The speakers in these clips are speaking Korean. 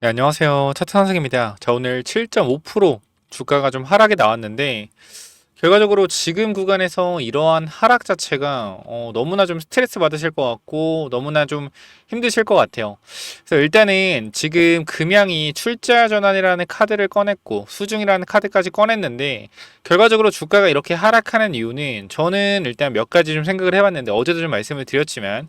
네, 안녕하세요. 차트 선생입니다. 자, 오늘 7.5% 주가가 좀 하락이 나왔는데, 결과적으로 지금 구간에서 이러한 하락 자체가 너무나 좀 스트레스 받으실 것 같고, 너무나 좀 힘드실 것 같아요. 그래서 일단은 지금 금양이 출자 전환이라는 카드를 꺼냈고, 수중이라는 카드까지 꺼냈는데, 결과적으로 주가가 이렇게 하락하는 이유는 저는 일단 몇 가지 좀 생각을 해봤는데, 어제도 좀 말씀을 드렸지만,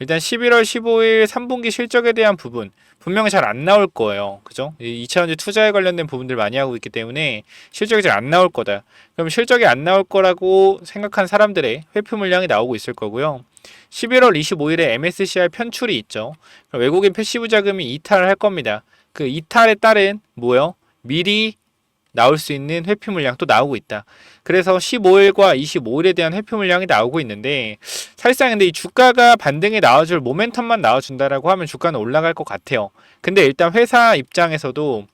일단 11월 15일 3분기 실적에 대한 부분 분명히 잘 안 나올 거예요. 그죠? 2차전지 투자에 관련된 부분들 많이 하고 있기 때문에 실적이 잘 안 나올 거다. 그럼 실적이 안 나올 거라고 생각한 사람들의 회표 물량이 나오고 있을 거고요. 11월 25일에 MSCI 편출이 있죠. 그럼 외국인 패시브 자금이 이탈을 할 겁니다. 그 이탈에 따른 뭐요? 미리 나올 수 있는 회피 물량 또 나오고 있다. 그래서 15일과 25일에 대한 회피 물량이 나오고 있는데 사실상 근데 이 주가가 반등에 나와줄 모멘텀만 나와준다라고 하면 주가는 올라갈 것 같아요. 근데 일단 회사 입장에서도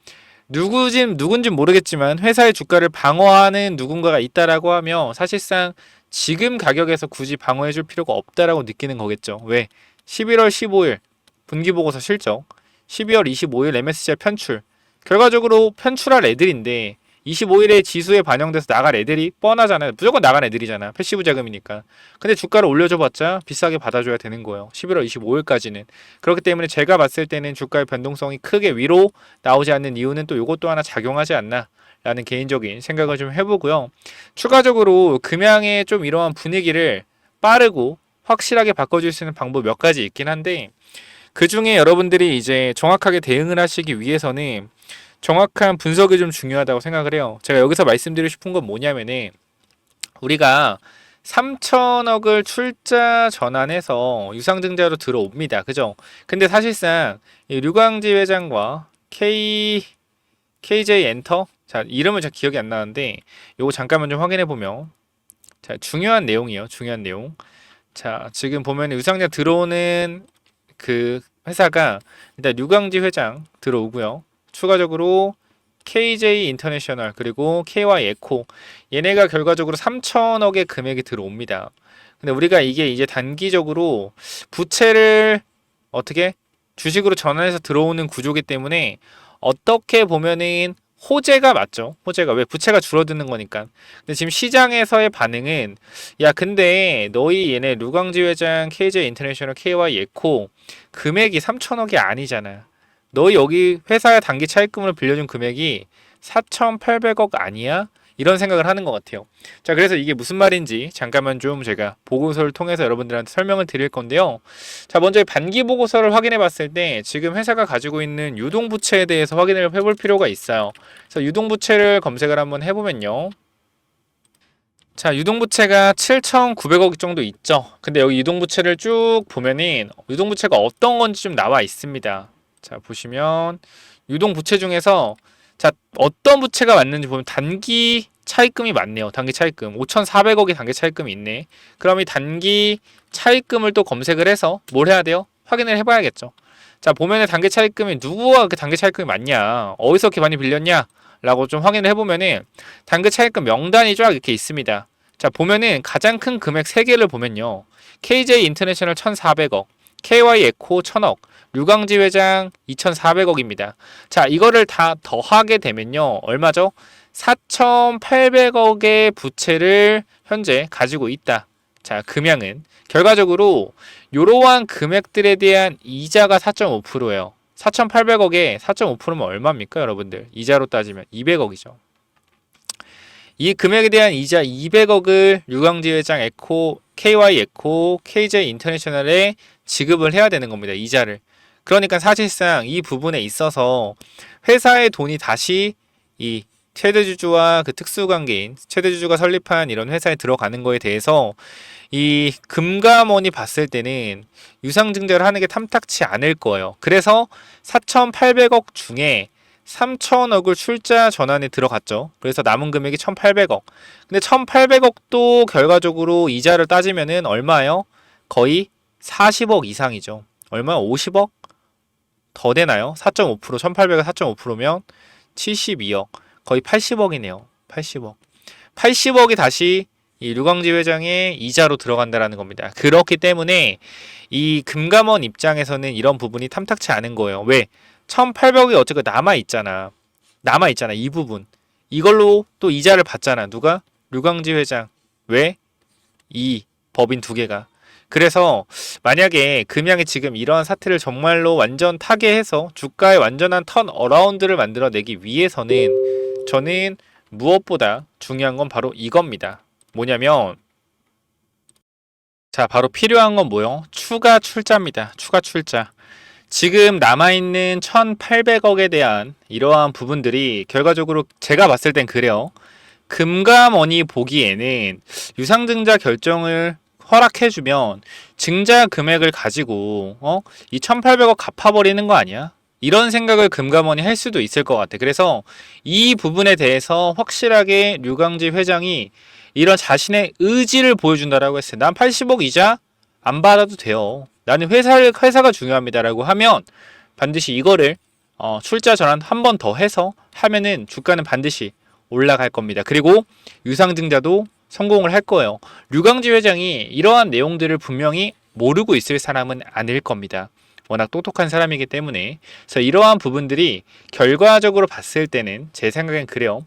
누군진 모르겠지만 회사의 주가를 방어하는 누군가가 있다라고 하면 사실상 지금 가격에서 굳이 방어해줄 필요가 없다라고 느끼는 거겠죠. 왜? 11월 15일 분기보고서 실적, 12월 25일 MSCI 편출, 결과적으로 편출할 애들인데 25일에 지수에 반영돼서 나갈 애들이 뻔하잖아요. 무조건 나간 애들이잖아. 패시브 자금이니까. 근데 주가를 올려줘봤자 비싸게 받아줘야 되는 거예요. 11월 25일까지는. 그렇기 때문에 제가 봤을 때는 주가의 변동성이 크게 위로 나오지 않는 이유는 또 이것도 하나 작용하지 않나 라는 개인적인 생각을 좀 해보고요. 추가적으로 금양의 좀 이러한 분위기를 빠르고 확실하게 바꿔줄 수 있는 방법 몇 가지 있긴 한데 그 중에 여러분들이 이제 정확하게 대응을 하시기 위해서는 정확한 분석이 좀 중요하다고 생각을 해요. 제가 여기서 말씀드리고 싶은 건 뭐냐면은 우리가 3천억을 출자 전환해서 유상증자로 들어옵니다. 그죠? 근데 사실상 이 류광지 회장과 KJ 엔터 자 이름은 잘 기억이 안 나는데 요거 잠깐만 좀 확인해 보면 자 중요한 내용이에요. 중요한 내용. 자 지금 보면 유상증자 들어오는 그 회사가 일단 류광지 회장 들어오고요. 추가적으로 KJ 인터내셔널 그리고 KY 에코 얘네가 결과적으로 3천억의 금액이 들어옵니다. 근데 우리가 이게 이제 단기적으로 부채를 어떻게 주식으로 전환해서 들어오는 구조기 때문에 어떻게 보면은 호재가 맞죠. 호재가 왜 부채가 줄어드는 거니까. 근데 지금 시장에서의 반응은 야 근데 너희 얘네 류광지 회장 KJ 인터내셔널 KY 에코 금액이 3천억이 아니잖아. 너희 여기 회사에 단기 차입금으로 빌려준 금액이 4,800억 아니야? 이런 생각을 하는 것 같아요. 자, 그래서 이게 무슨 말인지 잠깐만 좀 제가 보고서를 통해서 여러분들한테 설명을 드릴 건데요. 자, 먼저 반기 보고서를 확인해 봤을 때 지금 회사가 가지고 있는 유동부채에 대해서 확인을 해볼 필요가 있어요. 그래서 유동부채를 검색을 한번 해보면요. 자, 유동부채가 7,900억 정도 있죠. 근데 여기 유동부채를 쭉 보면은 유동부채가 어떤 건지 좀 나와 있습니다. 자, 보시면 유동부채 중에서 자, 어떤 부채가 맞는지 보면 단기 차입금이 많네요. 단기 차입금. 5,400억이 단기 차입금이 있네. 그럼 이 단기 차입금을 또 검색을 해서 뭘 해야 돼요? 확인을 해봐야겠죠. 자, 보면은 단기 차입금이 누구와 그 단기 차입금이 많냐? 어디서 이렇게 많이 빌렸냐? 라고 좀 확인을 해보면은 단기 차입금 명단이 쫙 이렇게 있습니다. 자, 보면은 가장 큰 금액 3개를 보면요. KJ 인터내셔널 1,400억, KY 에코 1,000억, 류광지 회장 2,400억입니다. 자, 이거를 다 더하게 되면요. 얼마죠? 4,800억의 부채를 현재 가지고 있다. 자, 금양은 결과적으로 이러한 금액들에 대한 이자가 4.5%예요. 4,800억에 4.5%면 얼마입니까, 여러분들? 이자로 따지면 200억이죠. 이 금액에 대한 이자 200억을 류광지 회장 에코, KY 에코, KJ 인터내셔널에 지급을 해야 되는 겁니다. 이자를. 그러니까 사실상 이 부분에 있어서 회사의 돈이 다시 이 최대주주와 그 특수관계인 최대주주가 설립한 이런 회사에 들어가는 거에 대해서 이 금감원이 봤을 때는 유상증자를 하는 게 탐탁치 않을 거예요. 그래서 4,800억 중에 3천억을 출자 전환에 들어갔죠. 그래서 남은 금액이 1,800억. 근데 1,800억도 결과적으로 이자를 따지면은 얼마예요? 거의 40억 이상이죠. 얼마? 50억? 더 되나요? 4.5%, 1,800에 4.5%면 72억. 거의 80억이네요. 80억. 80억이 다시 이 류광지 회장의 이자로 들어간다라는 겁니다. 그렇기 때문에 이 금감원 입장에서는 이런 부분이 탐탁치 않은 거예요. 왜? 1800억이 어쨌든 남아있잖아. 이 부분. 이걸로 또 이자를 받잖아. 누가? 류광지 회장. 왜? 이 법인 두 개가. 그래서 만약에 금양이 지금 이러한 사태를 정말로 완전 타개해서 주가의 완전한 턴 어라운드를 만들어내기 위해서는 저는 무엇보다 중요한 건 바로 이겁니다. 뭐냐면 자, 바로 필요한 건 뭐요? 추가 출자입니다. 추가 출자. 지금 남아있는 1800억에 대한 이러한 부분들이 결과적으로 제가 봤을 땐 그래요. 금감원이 보기에는 유상증자 결정을 허락해주면 증자 금액을 가지고 이 1800억 갚아버리는 거 아니야? 이런 생각을 금감원이 할 수도 있을 것 같아. 그래서 이 부분에 대해서 확실하게 류광지 회장이 이런 자신의 의지를 보여준다라고 했어요. 난 80억 이자 안 받아도 돼요. 나는 회사가 중요합니다라고 하면 반드시 이거를 출자 전환 한 번 더 해서 하면은 주가는 반드시 올라갈 겁니다. 그리고 유상증자도 성공을 할 거예요. 류광지 회장이 이러한 내용들을 분명히 모르고 있을 사람은 아닐 겁니다. 워낙 똑똑한 사람이기 때문에. 그래서 이러한 부분들이 결과적으로 봤을 때는 제 생각엔 그래요.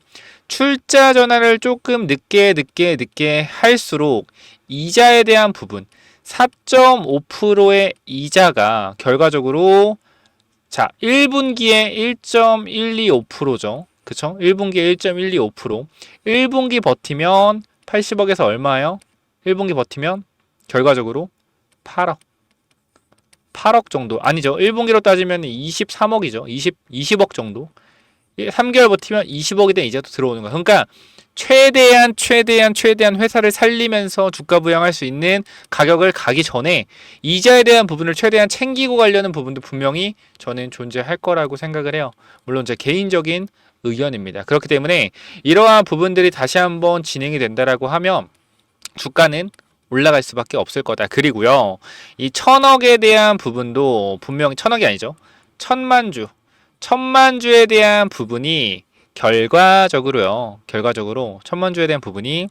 출자 전환을 조금 늦게 할수록 이자에 대한 부분 4.5%의 이자가 결과적으로 자 1분기에 1.125%죠. 그쵸? 1분기에 1.125% 1분기 버티면 80억에서 얼마예요? 1분기 버티면 결과적으로 8억 정도 아니죠. 1분기로 따지면 23억이죠. 20억 정도 3개월 버티면 20억이 된 이자도 들어오는 거야. 그러니까 최대한 회사를 살리면서 주가 부양할 수 있는 가격을 가기 전에 이자에 대한 부분을 최대한 챙기고 가려는 부분도 분명히 저는 존재할 거라고 생각을 해요. 물론 제 개인적인 의견입니다. 그렇기 때문에 이러한 부분들이 다시 한번 진행이 된다라고 하면 주가는 올라갈 수밖에 없을 거다. 그리고요, 이 1000억에 대한 부분도 분명히 1000억이 아니죠. 1000만주에 대한 부분이 결과적으로 1000만주에 대한 부분이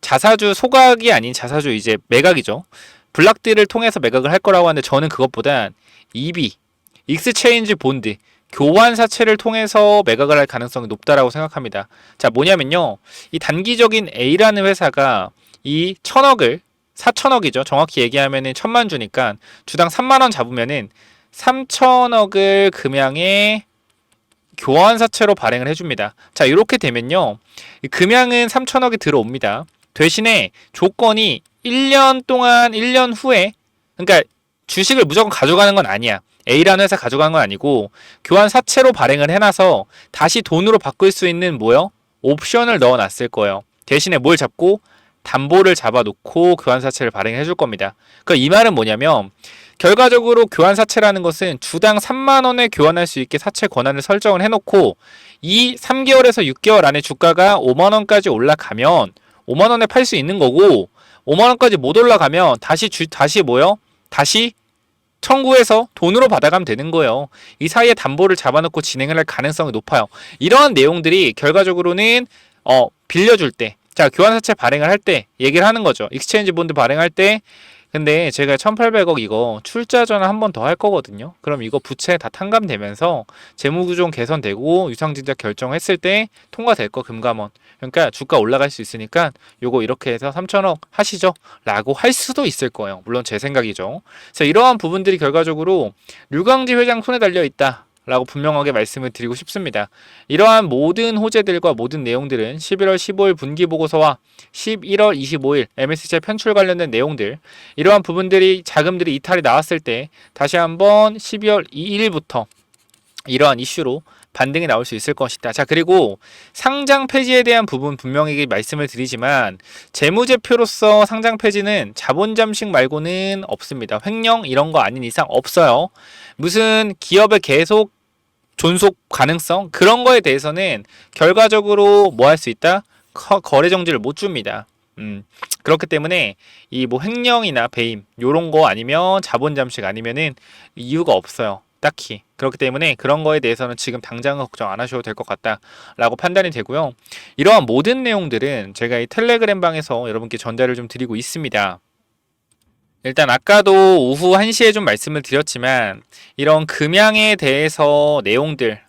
자사주 소각이 아닌 자사주 이제 매각이죠. 블락딜을 통해서 매각을 할 거라고 하는데 저는 그것보단 EB, 익스체인지 본드, 교환사채를 통해서 매각을 할 가능성이 높다라고 생각합니다. 자, 뭐냐면요. 이 단기적인 A라는 회사가 이 1000억을 4천억이죠. 정확히 얘기하면은 1000만주니까 주당 3만원 잡으면은 3천억을 금양에 교환사채로 발행을 해줍니다. 자, 이렇게 되면요. 금양은 3천억이 들어옵니다. 대신에 조건이 1년 동안, 1년 후에, 그러니까 주식을 무조건 가져가는 건 아니야. A라는 회사 가져가는 건 아니고, 교환사채로 발행을 해놔서 다시 돈으로 바꿀 수 있는 뭐요? 옵션을 넣어놨을 거예요. 대신에 뭘 잡고? 담보를 잡아놓고 교환사채를 발행해 줄 겁니다. 그러니까 이 말은 뭐냐면 결과적으로 교환사채라는 것은 주당 3만원에 교환할 수 있게 사채 권한을 설정을 해놓고 이 3개월에서 6개월 안에 주가가 5만원까지 올라가면 5만원에 팔 수 있는 거고 5만원까지 못 올라가면 다시 청구해서 돈으로 받아가면 되는 거예요. 이 사이에 담보를 잡아놓고 진행을 할 가능성이 높아요. 이러한 내용들이 결과적으로는 빌려줄 때 자, 교환사채 발행을 할 때 얘기를 하는 거죠. 익스체인지 본드 발행할 때 근데 제가 1800억 이거 출자 전환 한 번 더 할 거거든요. 그럼 이거 부채 다 탕감되면서 재무구조 개선되고 유상증자 결정했을 때 통과될 거 금감원. 그러니까 주가 올라갈 수 있으니까 요거 이렇게 해서 3천억 하시죠 라고 할 수도 있을 거예요. 물론 제 생각이죠. 그래서 이러한 부분들이 결과적으로 류광지 회장 손에 달려 있다 라고 분명하게 말씀을 드리고 싶습니다. 이러한 모든 호재들과 모든 내용들은 11월 15일 분기보고서와 11월 25일 MSCI 편출 관련된 내용들, 이러한 부분들이 자금들이 이탈이 나왔을 때 다시 한번 12월 2일부터 이러한 이슈로 반등이 나올 수 있을 것이다. 자, 그리고 상장 폐지에 대한 부분 분명히 말씀을 드리지만 재무제표로서 상장 폐지는 자본 잠식 말고는 없습니다. 횡령 이런 거 아닌 이상 없어요. 무슨 기업의 계속 존속 가능성 그런 거에 대해서는 결과적으로 뭐 할 수 있다? 거래 정지를 못 줍니다. 그렇기 때문에 이 뭐 횡령이나 배임 요런 거 아니면 자본 잠식 아니면은 이유가 없어요. 딱히. 그렇기 때문에 그런 거에 대해서는 지금 당장은 걱정 안 하셔도 될 것 같다라고 판단이 되고요. 이러한 모든 내용들은 제가 이 텔레그램 방에서 여러분께 전달을 좀 드리고 있습니다. 일단 아까도 오후 1시에 좀 말씀을 드렸지만 이런 금양에 대해서 내용들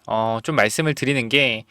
좀 말씀을 드리는 게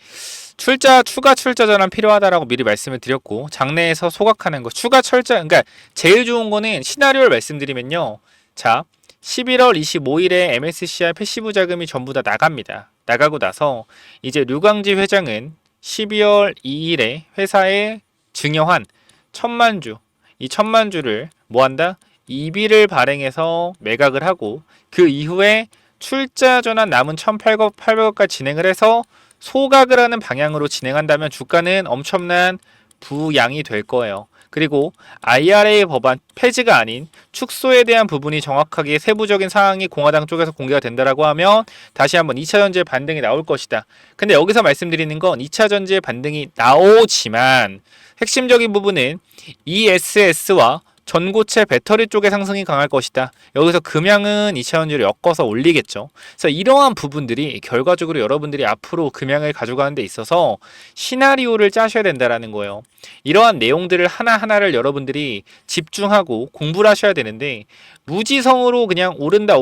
추가 출자 전환 필요하다라고 미리 말씀을 드렸고 장내에서 소각하는 거 추가 철자 그러니까 제일 좋은 거는 시나리오를 말씀드리면요. 자, 11월 25일에 MSCI 패시브 자금이 전부 다 나갑니다. 나가고 나서 이제 류광지 회장은 12월 2일에 회사에 증여한 1,000만 주, 이 1,000만 주를 뭐 한다? 이비를 발행해서 매각을 하고 그 이후에 출자 전환 남은 1,800억까지 진행을 해서 소각을 하는 방향으로 진행한다면 주가는 엄청난 부양이 될 거예요. 그리고 IRA 법안 폐지가 아닌 축소에 대한 부분이 정확하게 세부적인 사항이 공화당 쪽에서 공개가 된다라고 하면 다시 한번 2차 전지의 반등이 나올 것이다. 근데 여기서 말씀드리는 건 2차 전지의 반등이 나오지만 핵심적인 부분은 ESS와 전고체 배터리 쪽의 상승이 강할 것이다. 여기서 금양은 2차 전지를 엮어서 올리겠죠. 그래서 이러한 부분들이 결과적으로 여러분들이 앞으로 금양을 가져가는 데 있어서 시나리오를 짜셔야 된다라는 거예요. 이러한 내용들을 하나하나를 여러분들이 집중하고 공부를 하셔야 되는데 무지성으로 그냥 오른다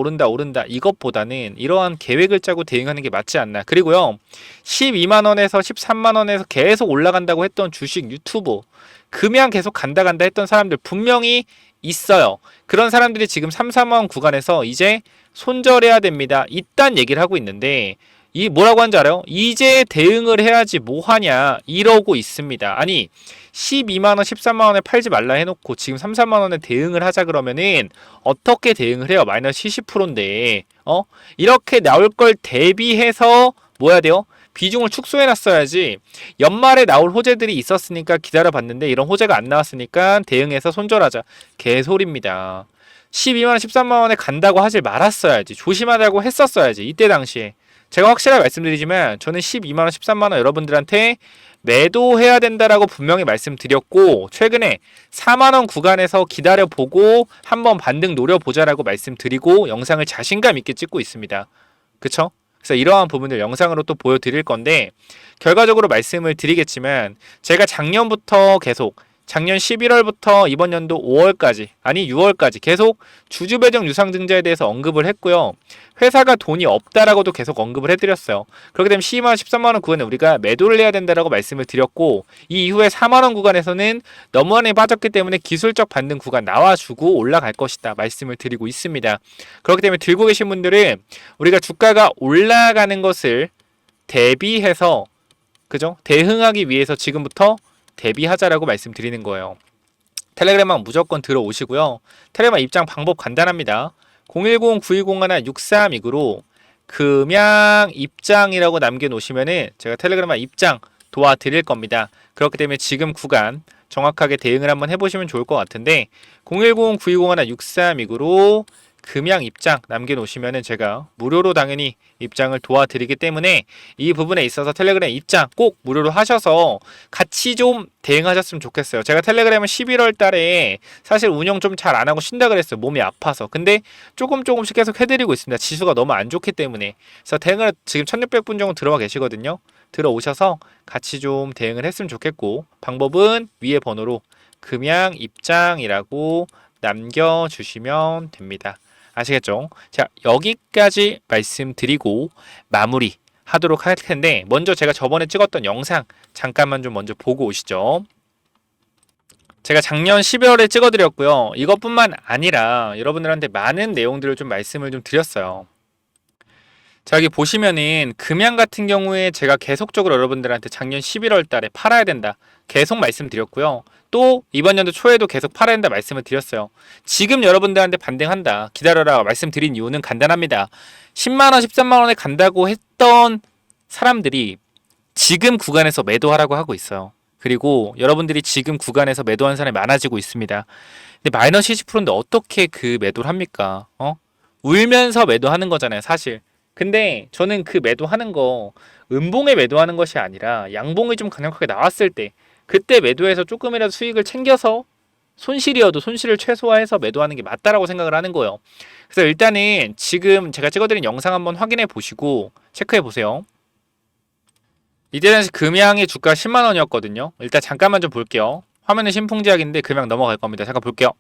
이것보다는 이러한 계획을 짜고 대응하는 게 맞지 않나. 그리고요. 12만 원에서 13만 원에서 계속 올라간다고 했던 주식 유튜버 금양 계속 간다 했던 사람들 분명히 있어요. 그런 사람들이 지금 3, 4만 원 구간에서 이제 손절해야 됩니다. 이딴 얘기를 하고 있는데 이 뭐라고 하는지 알아요? 이제 대응을 해야지 뭐 하냐 이러고 있습니다. 아니 12만 원, 13만 원에 팔지 말라 해놓고 지금 3, 4만 원에 대응을 하자 그러면은 어떻게 대응을 해요? 마이너스 70%인데 이렇게 나올 걸 대비해서 뭐 해야 돼요? 비중을 축소해놨어야지. 연말에 나올 호재들이 있었으니까 기다려봤는데 이런 호재가 안 나왔으니까 대응해서 손절하자. 개소리입니다. 12만 원, 13만 원에 간다고 하질 말았어야지. 조심하자고 했었어야지. 이때 당시에. 제가 확실하게 말씀드리지만 저는 12만 원, 13만 원 여러분들한테 매도해야 된다라고 분명히 말씀드렸고 최근에 4만 원 구간에서 기다려보고 한번 반등 노려보자라고 말씀드리고 영상을 자신감 있게 찍고 있습니다. 그쵸? 그래서 이러한 부분들 영상으로 또 보여드릴 건데 결과적으로 말씀을 드리겠지만 제가 작년부터 계속 작년 11월부터 이번 연도 5월까지 아니 6월까지 계속 주주배정 유상증자에 대해서 언급을 했고요. 회사가 돈이 없다라고도 계속 언급을 해드렸어요. 그렇게 되면 12만원, 13만원 구간에 우리가 매도를 해야 된다라고 말씀을 드렸고 이 이후에 4만원 구간에서는 너무 많이 빠졌기 때문에 기술적 반등 구간 나와주고 올라갈 것이다 말씀을 드리고 있습니다. 그렇기 때문에 들고 계신 분들은 우리가 주가가 올라가는 것을 대비해서 그죠? 대응하기 위해서 지금부터 대비하자라고 말씀드리는 거예요. 텔레그램만 무조건 들어오시고요. 텔레그램 입장 방법 간단합니다. 010-9201-6329로 금양 입장이라고 남겨놓으시면은 제가 텔레그램만 입장 도와드릴 겁니다. 그렇기 때문에 지금 구간 정확하게 대응을 한번 해보시면 좋을 것 같은데 010-9201-6329로 금양 입장 남겨놓으시면은 제가 무료로 당연히 입장을 도와드리기 때문에 이 부분에 있어서 텔레그램 입장 꼭 무료로 하셔서 같이 좀 대응하셨으면 좋겠어요. 제가 텔레그램은 11월 달에 사실 운영 좀 잘 안 하고 쉰다 그랬어요. 몸이 아파서. 근데 조금씩 계속 해드리고 있습니다. 지수가 너무 안 좋기 때문에. 그래서 대응을 지금 1600분 정도 들어와 계시거든요. 들어오셔서 같이 좀 대응을 했으면 좋겠고 방법은 위에 번호로 금양 입장이라고 남겨주시면 됩니다. 아시겠죠? 자, 여기까지 말씀드리고 마무리 하도록 할 텐데 먼저 제가 저번에 찍었던 영상 잠깐만 좀 먼저 보고 오시죠. 제가 작년 12월에 찍어드렸고요. 이것뿐만 아니라 여러분들한테 많은 내용들을 좀 말씀을 좀 드렸어요. 자, 여기 보시면은 금양 같은 경우에 제가 계속적으로 여러분들한테 작년 11월 달에 팔아야 된다 계속 말씀드렸고요. 또 이번 연도 초에도 계속 팔아야 된다 말씀을 드렸어요. 지금 여러분들한테 반등한다 기다려라 말씀드린 이유는 간단합니다. 10만원 13만원에 간다고 했던 사람들이 지금 구간에서 매도하라고 하고 있어요. 그리고 여러분들이 지금 구간에서 매도한 사람이 많아지고 있습니다. 근데 마이너스 20%인데 어떻게 그 매도를 합니까? 울면서 매도하는 거잖아요 사실. 근데 저는 그 매도하는 거 음봉에 매도하는 것이 아니라 양봉이 좀 강력하게 나왔을 때 그때 매도해서 조금이라도 수익을 챙겨서 손실이어도 손실을 최소화해서 매도하는 게 맞다라고 생각을 하는 거예요. 그래서 일단은 지금 제가 찍어드린 영상 한번 확인해 보시고 체크해 보세요. 이때 당시 금양의 주가 10만원이었거든요. 일단 잠깐만 좀 볼게요. 화면은 신풍제약인데 금양 넘어갈 겁니다. 잠깐 볼게요.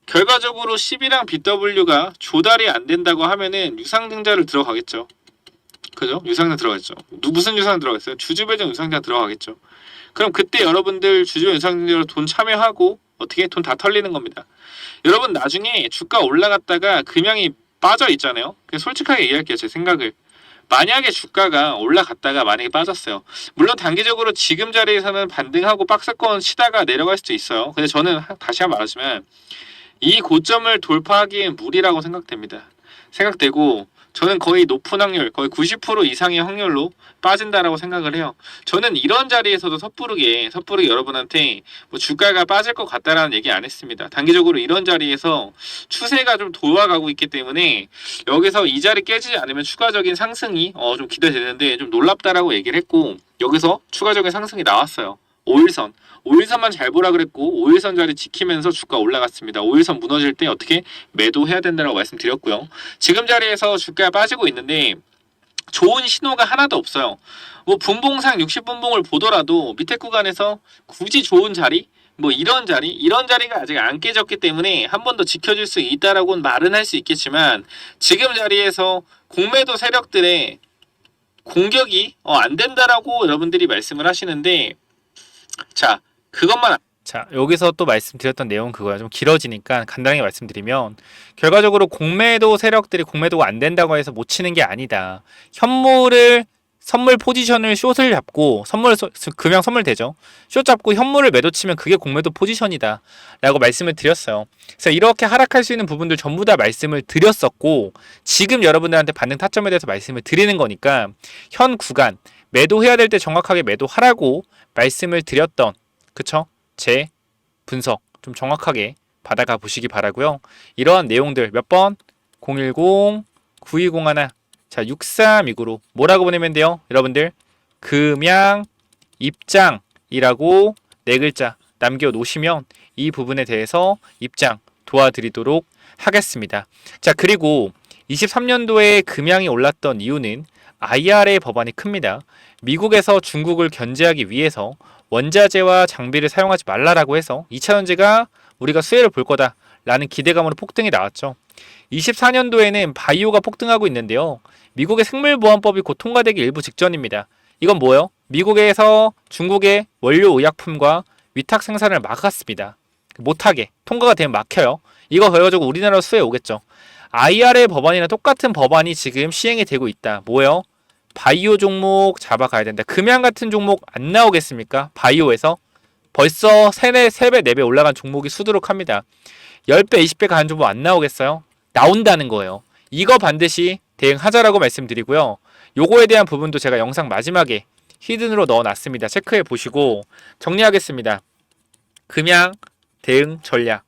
결과적으로 10이랑 BW가 조달이 안 된다고 하면은 유상증자를 들어가겠죠. 그죠? 유상증자 들어가겠죠. 무슨 유상 들어가겠어요? 주주배정 유상증자 들어가겠죠. 그럼 그때 여러분들 주주배정 유상증자로 돈 참여하고 어떻게 돈 다 털리는 겁니다. 여러분 나중에 주가 올라갔다가 금양이 빠져 있잖아요. 그냥 솔직하게 얘기할게요. 제 생각을. 만약에 주가가 올라갔다가 만약에 빠졌어요. 물론 단기적으로 지금 자리에서는 반등하고 박스권 치다가 내려갈 수도 있어요. 근데 저는 다시 한번 말하지만 이 고점을 돌파하기엔 무리라고 생각되고 저는 거의 높은 확률, 거의 90% 이상의 확률로 빠진다라고 생각을 해요. 저는 이런 자리에서도 섣부르게 여러분한테 뭐 주가가 빠질 것 같다라는 얘기 안 했습니다. 단기적으로 이런 자리에서 추세가 좀 돌아가고 있기 때문에 여기서 이 자리 깨지지 않으면 추가적인 상승이 좀 기대되는데 좀 놀랍다라고 얘기를 했고 여기서 추가적인 상승이 나왔어요. 5일선. 5일선만 잘 보라 그랬고 5일선 자리 지키면서 주가 올라갔습니다. 5일선 무너질 때 어떻게 매도해야 된다고 말씀드렸고요. 지금 자리에서 주가가 빠지고 있는데 좋은 신호가 하나도 없어요. 뭐 분봉상 60분봉을 보더라도 밑에 구간에서 굳이 좋은 자리 뭐 이런 자리가 아직 안 깨졌기 때문에 한 번 더 지켜줄 수 있다라고는 말은 할 수 있겠지만 지금 자리에서 공매도 세력들의 공격이 안 된다라고 여러분들이 말씀을 하시는데 자, 그것만 자, 여기서 또 말씀드렸던 내용 그거야. 좀 길어지니까 간단하게 말씀드리면 결과적으로 공매도 세력들이 공매도가 안 된다고 해서 못 치는 게 아니다. 선물 포지션을 숏을 잡고 금양 선물 되죠. 숏 잡고 현물을 매도 치면 그게 공매도 포지션이다 라고 말씀을 드렸어요. 그래서 이렇게 하락할 수 있는 부분들 전부 다 말씀을 드렸었고 지금 여러분들한테 받는 타점에 대해서 말씀을 드리는 거니까 현 구간 매도해야 될 때 정확하게 매도하라고 말씀을 드렸던 그쵸? 제 분석 좀 정확하게 받아가 보시기 바라고요. 이러한 내용들 몇 번? 010-9201 자 6329로 뭐라고 보내면 돼요? 여러분들 금양 입장이라고 네 글자 남겨놓으시면 이 부분에 대해서 입장 도와드리도록 하겠습니다. 자 그리고 23년도에 금양이 올랐던 이유는 IRA 법안이 큽니다. 미국에서 중국을 견제하기 위해서 원자재와 장비를 사용하지 말라라고 해서 2차전지가 우리가 수혜를 볼 거다라는 기대감으로 폭등이 나왔죠. 24년도에는 바이오가 폭등하고 있는데요. 미국의 생물보안법이 곧 통과되기 일부 직전입니다. 이건 뭐예요? 미국에서 중국의 원료 의약품과 위탁 생산을 막았습니다. 못하게 통과가 되면 막혀요. 이거 걸려가지고 우리나라 수혜에 오겠죠. IRA 법안이랑 똑같은 법안이 지금 시행이 되고 있다. 뭐예요? 바이오 종목 잡아가야 된다. 금양 같은 종목 안 나오겠습니까? 바이오에서 벌써 3배, 4배 올라간 종목이 수두룩합니다. 10배, 20배 가는 종목 안 나오겠어요? 나온다는 거예요. 이거 반드시 대응하자라고 말씀드리고요. 요거에 대한 부분도 제가 영상 마지막에 히든으로 넣어놨습니다. 체크해 보시고 정리하겠습니다. 금양 대응 전략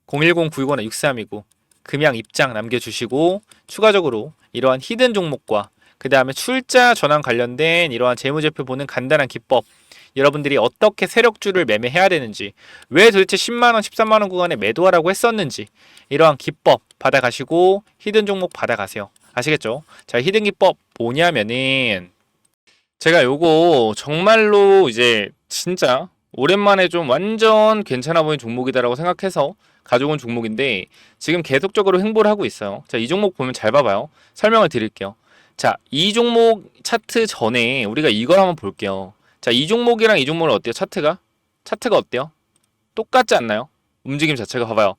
010-961-6329 금양 입장 남겨주시고 추가적으로 이러한 히든 종목과 그 다음에 출자 전환 관련된 이러한 재무제표 보는 간단한 기법 여러분들이 어떻게 세력주를 매매해야 되는지 왜 도대체 10만원, 13만원 구간에 매도하라고 했었는지 이러한 기법 받아가시고 히든 종목 받아가세요. 아시겠죠? 자, 히든 기법 뭐냐면은 제가 요거 정말로 이제 진짜 오랜만에 좀 완전 괜찮아 보이는 종목이다라고 생각해서 가져온 종목인데 지금 계속적으로 횡보를 하고 있어요. 자, 이 종목 보면 잘 봐봐요. 설명을 드릴게요. 자, 이 종목 차트 전에 우리가 이걸 한번 볼게요. 자, 이 종목이랑 이 종목은 어때요? 차트가 어때요? 똑같지 않나요? 움직임 자체가 봐봐요.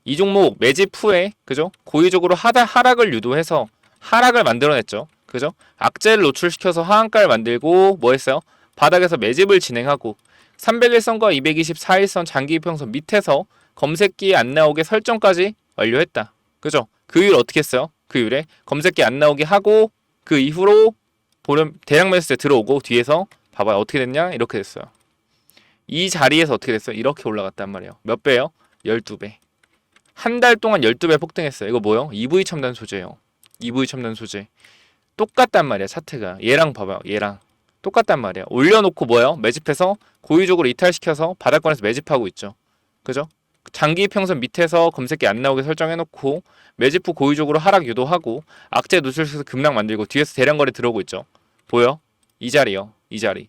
이 종목 매집 후에 그죠? 고의적으로 하락을 유도해서 하락을 만들어냈죠. 그죠? 악재를 노출시켜서 하한가를 만들고 뭐 했어요? 바닥에서 매집을 진행하고 301선과 224일선 장기 이평선 밑에서 검색기에 안 나오게 설정까지 완료했다. 그죠? 그 이후에 어떻게 했어요? 그 이후에 검색기 안 나오게 하고 그 이후로 대량 매수세 들어오고 뒤에서 봐봐요. 어떻게 됐냐? 이렇게 됐어요. 이 자리에서 어떻게 됐어요? 이렇게 올라갔단 말이에요. 몇 배요? 12배. 한 달 동안 12배 폭등했어요. 이거 뭐요? EV 첨단 소재예요. EV 첨단 소재. 똑같단 말이야. 차트가. 얘랑 봐봐요. 얘랑. 똑같단 말이야. 올려놓고 뭐예요? 매집해서 고의적으로 이탈시켜서 바닥권에서 매집하고 있죠. 그죠? 장기 이평선 밑에서 검색기 안 나오게 설정해놓고 매집 후 고의적으로 하락 유도하고 악재 노출시켜서 급락 만들고 뒤에서 대량거래 들어오고 있죠. 보여? 이 자리요. 이 자리.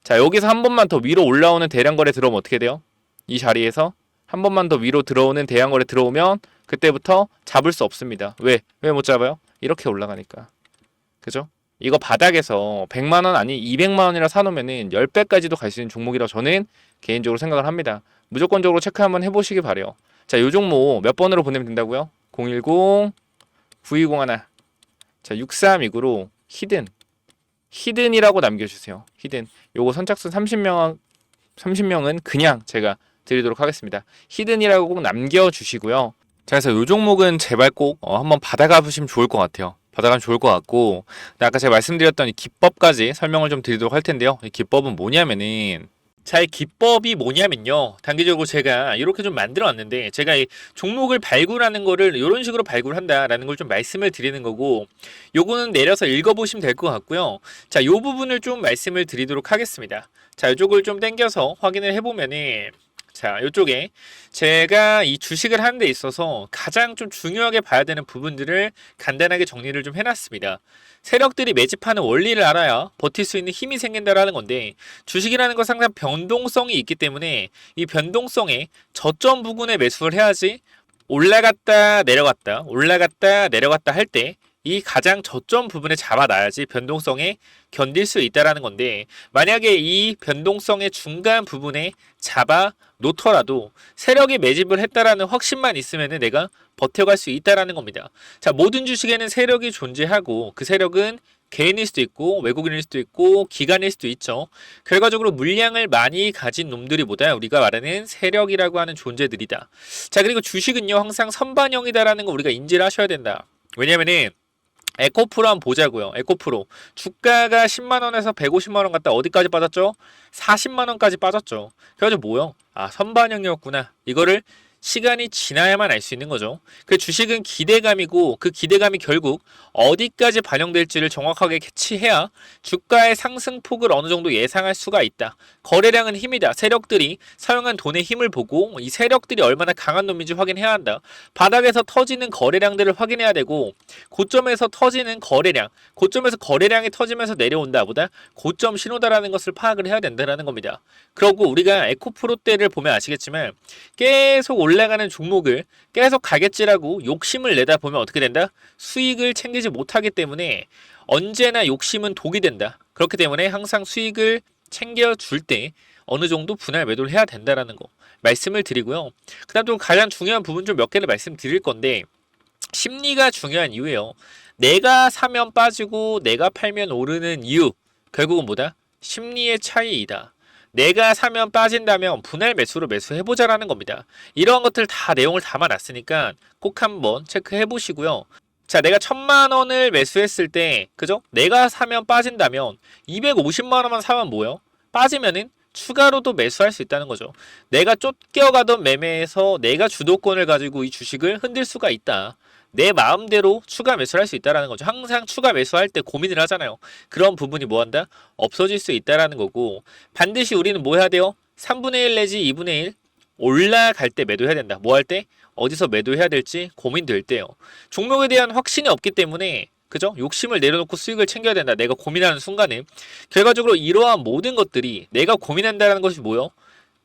자, 여기서 한 번만 더 위로 올라오는 대량거래 들어오면 어떻게 돼요? 이 자리에서 한 번만 더 위로 들어오는 대양거래 들어오면 그때부터 잡을 수 없습니다. 왜? 왜 못 잡아요? 이렇게 올라가니까. 그죠? 이거 바닥에서 100만 원 아니 200만 원이라 사놓으면은 10배까지도 갈 수 있는 종목이라고 저는 개인적으로 생각을 합니다. 무조건적으로 체크 한번 해보시기 바래요. 자, 요 종목 몇 번으로 보내면 된다고요? 010 9201. 자, 6329로 히든이라고 남겨주세요. 히든. 요거 선착순 30명은 그냥 제가 드리도록 하겠습니다. 히든이라고 꼭 남겨주시고요. 자, 그래서 요 종목은 제발 꼭 한번 받아가 보시면 좋을 것 같아요. 받아가면 좋을 것 같고, 아까 제가 말씀드렸던 이 기법까지 설명을 좀 드리도록 할 텐데요. 이 기법은 뭐냐면은, 자, 이 기법이 뭐냐면요. 단기적으로 제가 이렇게 좀 만들어 놨는데, 제가 이 종목을 발굴하는 거를 이런 식으로 발굴한다라는 걸 좀 말씀을 드리는 거고, 요거는 내려서 읽어보시면 될 것 같고요. 자, 요 부분을 좀 말씀을 드리도록 하겠습니다. 자, 이쪽을 좀 당겨서 확인을 해보면은, 자, 이쪽에 제가 이 주식을 하는 데 있어서 가장 좀 중요하게 봐야 되는 부분들을 간단하게 정리를 좀 해놨습니다. 세력들이 매집하는 원리를 알아야 버틸 수 있는 힘이 생긴다라는 건데, 주식이라는 건 상당히 변동성이 있기 때문에 이 변동성에 저점 부근에 매수를 해야지 올라갔다 내려갔다 올라갔다 내려갔다 할 때 이 가장 저점 부분에 잡아놔야지 변동성에 견딜 수 있다라는 건데, 만약에 이 변동성의 중간 부분에 잡아 놓더라도 세력이 매집을 했다라는 확신만 있으면 내가 버텨갈 수 있다라는 겁니다. 자, 모든 주식에는 세력이 존재하고 그 세력은 개인일 수도 있고 외국인일 수도 있고 기관일 수도 있죠. 결과적으로 물량을 많이 가진 놈들이보다 우리가 말하는 세력이라고 하는 존재들이다. 자, 그리고 주식은요 항상 선반영이다라는 거 우리가 인지를 하셔야 된다. 왜냐면은 에코프로 한번 보자고요. 에코프로 주가가 10만원에서 150만원 갔다 어디까지 빠졌죠? 40만원까지 빠졌죠. 그래가지고 뭐요? 아, 선반영이었구나. 이거를 시간이 지나야만 알 수 있는 거죠. 그 주식은 기대감이고 그 기대감이 결국 어디까지 반영될지를 정확하게 캐치해야 주가의 상승폭을 어느 정도 예상할 수가 있다. 거래량은 힘이다. 세력들이 사용한 돈의 힘을 보고 이 세력들이 얼마나 강한 놈인지 확인해야 한다. 바닥에서 터지는 거래량들을 확인해야 되고, 고점에서 터지는 거래량, 고점에서 거래량이 터지면서 내려온다 보다 고점 신호다라는 것을 파악을 해야 된다는 겁니다. 그리고 우리가 에코프로 때를 보면 아시겠지만 계속 올라가는 종목을 계속 가겠지라고 욕심을 내다 보면 어떻게 된다? 수익을 챙기지 못하기 때문에 언제나 욕심은 독이 된다. 그렇기 때문에 항상 수익을 챙겨줄 때 어느 정도 분할 매도를 해야 된다라는 거 말씀을 드리고요. 그 다음 또 가장 중요한 부분 좀 몇 개를 말씀드릴 건데, 심리가 중요한 이유예요. 내가 사면 빠지고 내가 팔면 오르는 이유, 결국은 뭐다? 심리의 차이이다. 내가 사면 빠진다면 분할 매수로 매수해보자라는 겁니다. 이러한 것들 다 내용을 담아놨으니까 꼭 한번 체크해 보시고요. 자, 내가 1000만원을 매수했을 때, 그죠? 내가 사면 빠진다면 250만원만 사면 뭐예요? 빠지면은 추가로도 매수할 수 있다는 거죠. 내가 쫓겨가던 매매에서 내가 주도권을 가지고 이 주식을 흔들 수가 있다. 내 마음대로 추가 매수를 할 수 있다는 거죠. 항상 추가 매수할 때 고민을 하잖아요. 그런 부분이 뭐한다? 없어질 수 있다는 거고, 반드시 우리는 뭐 해야 돼요? 3분의 1 내지 2분의 1 올라갈 때 매도해야 된다. 뭐 할 때? 어디서 매도해야 될지 고민될 때요. 종목에 대한 확신이 없기 때문에, 그죠? 욕심을 내려놓고 수익을 챙겨야 된다. 내가 고민하는 순간에 결과적으로 이러한 모든 것들이 내가 고민한다는 것이 뭐요?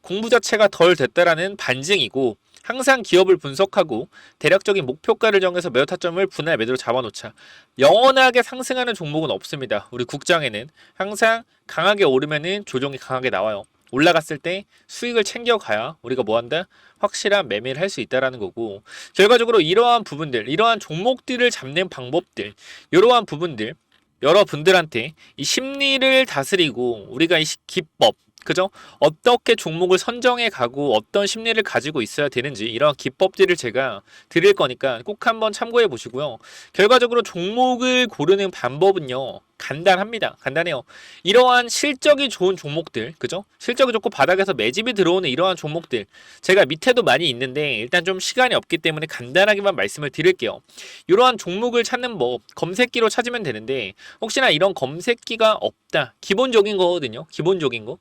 공부 자체가 덜 됐다라는 반증이고, 항상 기업을 분석하고 대략적인 목표가를 정해서 매도 타점을 분할 매도로 잡아놓자. 영원하게 상승하는 종목은 없습니다. 우리 국장에는 항상 강하게 오르면은 조정이 강하게 나와요. 올라갔을 때 수익을 챙겨가야 우리가 뭐한다? 확실한 매매를 할 수 있다라는 거고, 결과적으로 이러한 부분들, 이러한 종목들을 잡는 방법들, 이러한 부분들 여러분들한테 이 심리를 다스리고 우리가 이 기법, 그죠? 어떻게 종목을 선정해 가고 어떤 심리를 가지고 있어야 되는지 이런 기법들을 제가 드릴 거니까 꼭 한번 참고해 보시고요. 결과적으로 종목을 고르는 방법은요, 간단합니다. 간단해요. 이러한 실적이 좋은 종목들, 그죠? 실적이 좋고 바닥에서 매집이 들어오는 이러한 종목들, 제가 밑에도 많이 있는데 일단 좀 시간이 없기 때문에 간단하게만 말씀을 드릴게요. 이러한 종목을 찾는 법, 검색기로 찾으면 되는데, 혹시나 이런 검색기가 없다, 기본적인 거거든요. 기본적인 거.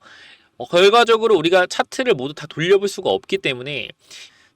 결과적으로 우리가 차트를 모두 다 돌려볼 수가 없기 때문에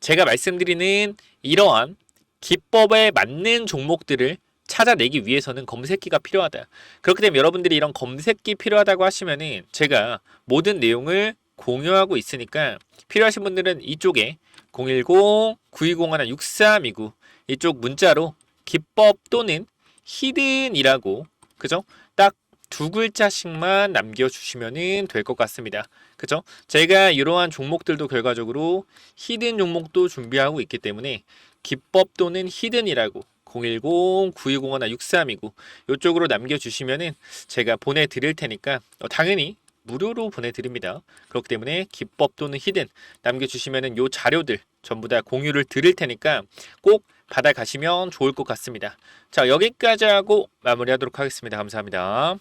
제가 말씀드리는 이러한 기법에 맞는 종목들을 찾아내기 위해서는 검색기가 필요하다. 그렇기 때문에 여러분들이 이런 검색기 필요하다고 하시면은 제가 모든 내용을 공유하고 있으니까 필요하신 분들은 이쪽에 010-9201-6329 이쪽 문자로 기법 또는 히든이라고 그죠? 딱 두 글자씩만 남겨주시면 될 것 같습니다. 그죠? 제가 이러한 종목들도 결과적으로 히든 종목도 준비하고 있기 때문에 기법 또는 히든이라고 010-9201-6329 이쪽으로 남겨주시면은 제가 보내드릴 테니까 당연히 무료로 보내드립니다. 그렇기 때문에 기법 또는 히든 남겨주시면은 요 자료들 전부 다 공유를 드릴 테니까 꼭 받아가시면 좋을 것 같습니다. 자, 여기까지 하고 마무리하도록 하겠습니다. 감사합니다.